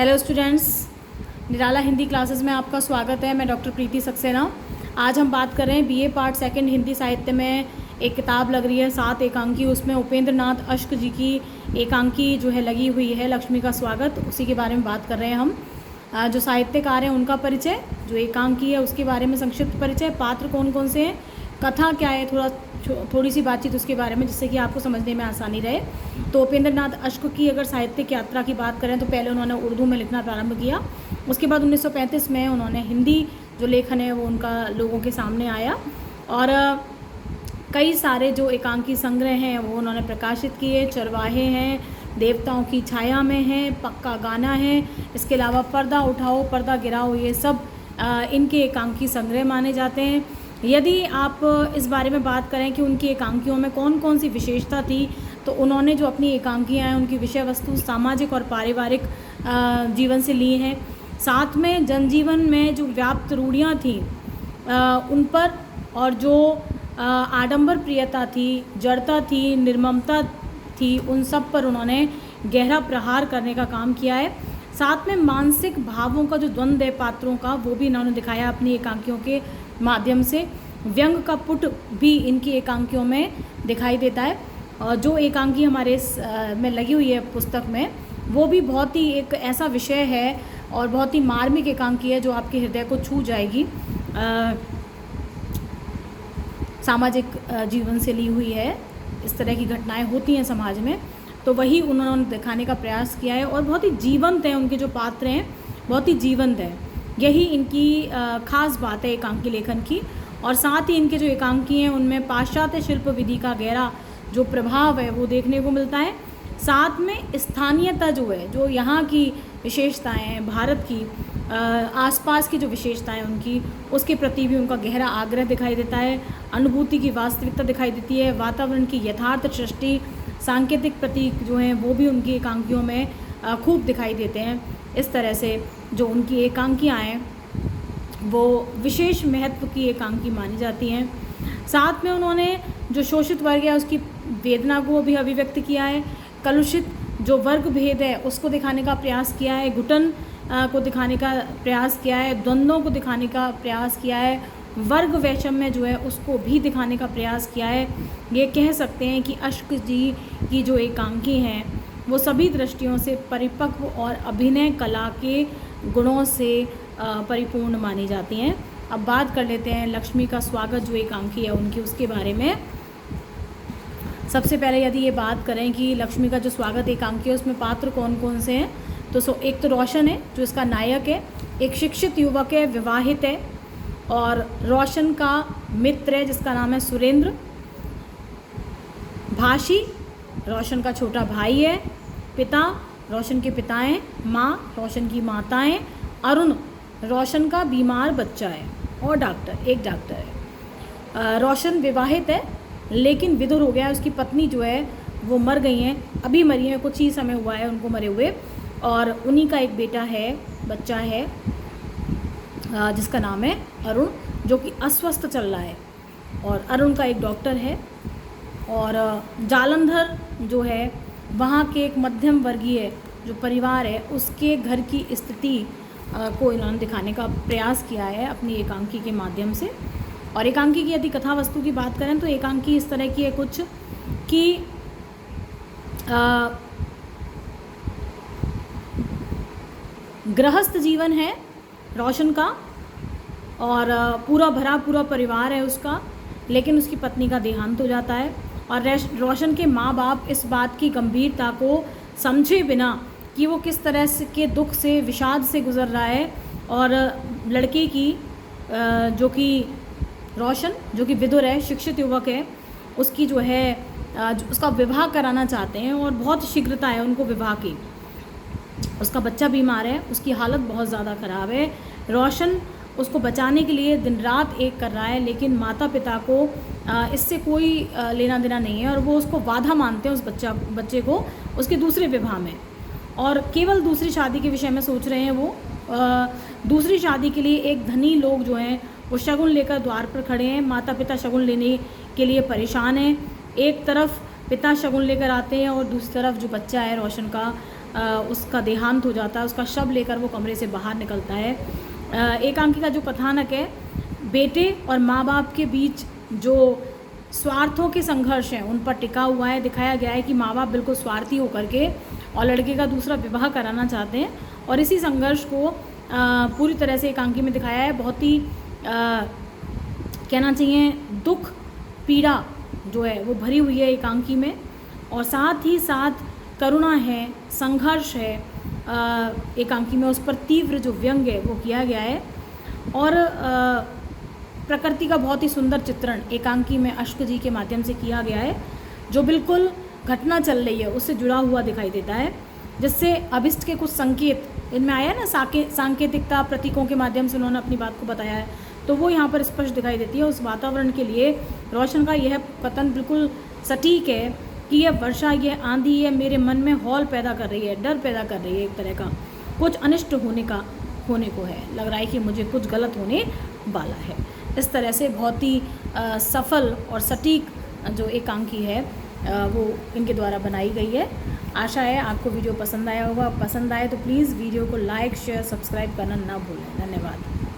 Hello students, निराला Hindi classes में आपका स्वागत है। मैं डॉक्टर प्रीति सक्सेना। आज हम बात कर रहे हैं बीए पार्ट सेकंड हिंदी साहित्य में एक किताब लग रही है 7 एकांकी। उसमें उपेंद्र नाथ अश्क जी की एकांकी जो है लगी हुई है, लक्ष्मी का स्वागत, उसी के बारे में बात कर रहे हैं हम। जो साहित्यकार हैं उनका परिचय, जो एकांकी है उसके बारे में संक्षिप्त परिचय, पात्र कौन कौन से हैं, कथा क्या है, थोड़ी सी बातचीत उसके बारे में, जिससे कि आपको समझने में आसानी रहे। तो उपेंद्र नाथ अश्क की अगर साहित्यिक यात्रा की बात करें तो पहले उन्होंने उर्दू में लिखना प्रारंभ किया। उसके बाद 1935 में उन्होंने हिंदी जो लेखन है वो उनका लोगों के सामने आया और कई सारे जो एकांकी संग्रह हैं वो उन्होंने प्रकाशित किए। चरवाहे हैं, देवताओं की छाया में है, पक्का गाना है, इसके अलावा पर्दा उठाओ पर्दा गिराओ, ये सब इनके एकांकी संग्रह माने जाते हैं। यदि आप इस बारे में बात करें कि उनकी एकांकियों में कौन कौन सी विशेषता थी, तो उन्होंने जो अपनी एकांकियाँ हैं उनकी विषय वस्तु सामाजिक और पारिवारिक जीवन से ली हैं। साथ में जनजीवन में जो व्याप्त रूढ़ियाँ थीं उन पर, और जो आडंबर प्रियता थी, जड़ता थी, निर्ममता थी, उन सब पर उन्होंने गहरा प्रहार करने का काम किया है। साथ में मानसिक भावों का जो द्वंद्व है पात्रों का, वो भी इन्होंने दिखाया अपनी एकांकियों के माध्यम से। व्यंग का पुट भी इनकी एकांकियों में दिखाई देता है। और जो एकांकी हमारे में लगी हुई है पुस्तक में, वो भी बहुत ही एक ऐसा विषय है और बहुत ही मार्मिक एकांकी है जो आपके हृदय को छू जाएगी। सामाजिक जीवन से ली हुई है, इस तरह की घटनाएं होती हैं समाज में, तो वही उन्होंने दिखाने का प्रयास किया है। और बहुत ही जीवंत हैं उनके जो पात्र हैं, बहुत ही जीवंत हैं। यही इनकी खास बात है एकांकी लेखन की। और साथ ही इनके जो एकांकी हैं उनमें पाश्चात्य शिल्प विधि का गहरा जो प्रभाव है वो देखने को मिलता है। साथ में स्थानीयता जो है, जो यहाँ की विशेषताएं हैं, भारत की आसपास की जो विशेषताएं उनकी, उसके प्रति भी उनका गहरा आग्रह दिखाई देता है। अनुभूति की वास्तविकता दिखाई देती है। वातावरण की यथार्थ सृष्टि, सांकेतिक प्रतीक जो हैं वो भी उनकी एकांकियों में खूब दिखाई देते हैं। इस तरह से जो उनकी एकांकियाँ हैं वो विशेष महत्व की एकांकी मानी जाती हैं। साथ में उन्होंने जो शोषित वर्ग है उसकी वेदना को भी अभिव्यक्त किया है। कलुषित जो वर्ग भेद है उसको दिखाने का प्रयास किया है। घुटन को दिखाने का प्रयास किया है। द्वंद्वों को दिखाने का प्रयास किया है। वर्ग वैषम्य जो है उसको भी दिखाने का प्रयास किया है। ये कह सकते हैं कि अश्क जी की जो एकांकी हैं वो सभी दृष्टियों से परिपक्व और अभिनय कला के गुणों से परिपूर्ण मानी जाती हैं। अब बात कर लेते हैं लक्ष्मी का स्वागत जो एकांकी है उनकी, उसके बारे में। सबसे पहले यदि ये बात करें कि लक्ष्मी का जो स्वागत एकांकी है उसमें पात्र कौन कौन से हैं, तो एक तो रोशन है जो इसका नायक है, एक शिक्षित युवक है, विवाहित है, और रोशन का मित्र है जिसका नाम है सुरेंद्र। भाषी रोशन का छोटा भाई है। पिता रोशन के पिता हैं। माँ रोशन की माता हैं। अरुण रोशन का बीमार बच्चा है और एक डॉक्टर है। रोशन विवाहित है लेकिन विधुर हो गया है। उसकी पत्नी जो है वो मर गई हैं, अभी मरी हैं, कुछ ही समय हुआ है उनको मरे हुए। और उन्हीं का एक बेटा है, बच्चा है जिसका नाम है अरुण, जो कि अस्वस्थ चल रहा है। और अरुण का एक डॉक्टर है। और जालंधर जो है वहाँ के एक मध्यम वर्गीय जो परिवार है उसके घर की स्थिति को इन्होंने दिखाने का प्रयास किया है अपनी एकांकी के माध्यम से। और एकांकी की यदि कथा वस्तु की बात करें तो एकांकी इस तरह की है कुछ कि गृहस्थ जीवन है रोशन का और पूरा परिवार है उसका, लेकिन उसकी पत्नी का देहांत हो जाता है। और रोशन के माँ बाप इस बात की गंभीरता को समझे बिना कि वो किस तरह से के दुख से, विषाद से गुजर रहा है, और लड़के की जो कि रोशन जो कि विधुर है, शिक्षित युवक है, उसकी जो है उसका विवाह कराना चाहते हैं और बहुत शीघ्रता है उनको विवाह की। उसका बच्चा बीमार है, उसकी हालत बहुत ज़्यादा ख़राब है। रोशन उसको बचाने के लिए दिन रात एक कर रहा है, लेकिन माता पिता को इससे कोई लेना देना नहीं है और वो उसको बाधा मानते हैं, उस बच्चे को उसके दूसरे विवाह में, और केवल दूसरी शादी के विषय में सोच रहे हैं। वो दूसरी शादी के लिए एक धनी लोग जो हैं वो शगुन लेकर द्वार पर खड़े हैं। माता पिता शगुन लेने के लिए परेशान हैं। एक तरफ पिता शगुन लेकर आते हैं और दूसरी तरफ जो बच्चा है रोशन का उसका देहांत हो जाता है, उसका शव लेकर वो कमरे से बाहर निकलता है। एकांकी का जो कथानक है, बेटे और माँ बाप के बीच जो स्वार्थों के संघर्ष हैं उन पर टिका हुआ है। दिखाया गया है कि माँ बाप बिल्कुल स्वार्थी होकर के और लड़के का दूसरा विवाह कराना चाहते हैं, और इसी संघर्ष को पूरी तरह से एकांकी में दिखाया है। बहुत ही कहना चाहिए दुख पीड़ा जो है वो भरी हुई है एकांकी में, और साथ ही साथ करुणा है, संघर्ष है एकांकी में, उस पर तीव्र जो व्यंग है वो किया गया है। और प्रकृति का बहुत ही सुंदर चित्रण एकांकी में अश्क जी के माध्यम से किया गया है, जो बिल्कुल घटना चल रही है उससे जुड़ा हुआ दिखाई देता है, जिससे अभिष्ट के कुछ संकेत इनमें आया ना, सांकेतिकता प्रतीकों के माध्यम से उन्होंने अपनी बात को बताया है, तो वो यहाँ पर स्पष्ट दिखाई देती है। उस वातावरण के लिए रोशन का यह कथन बिल्कुल सटीक है कि यह वर्षा, यह आंधी, यह मेरे मन में हौल पैदा कर रही है, डर पैदा कर रही है, एक तरह का कुछ अनिष्ट होने को है, लग रहा है कि मुझे कुछ गलत होने वाला है। इस तरह से बहुत ही सफल और सटीक जो एकांकी है वो इनके द्वारा बनाई गई है। आशा है आपको वीडियो पसंद आया होगा। पसंद आए तो प्लीज़ वीडियो को लाइक, शेयर, सब्सक्राइब करना ना भूलें। धन्यवाद।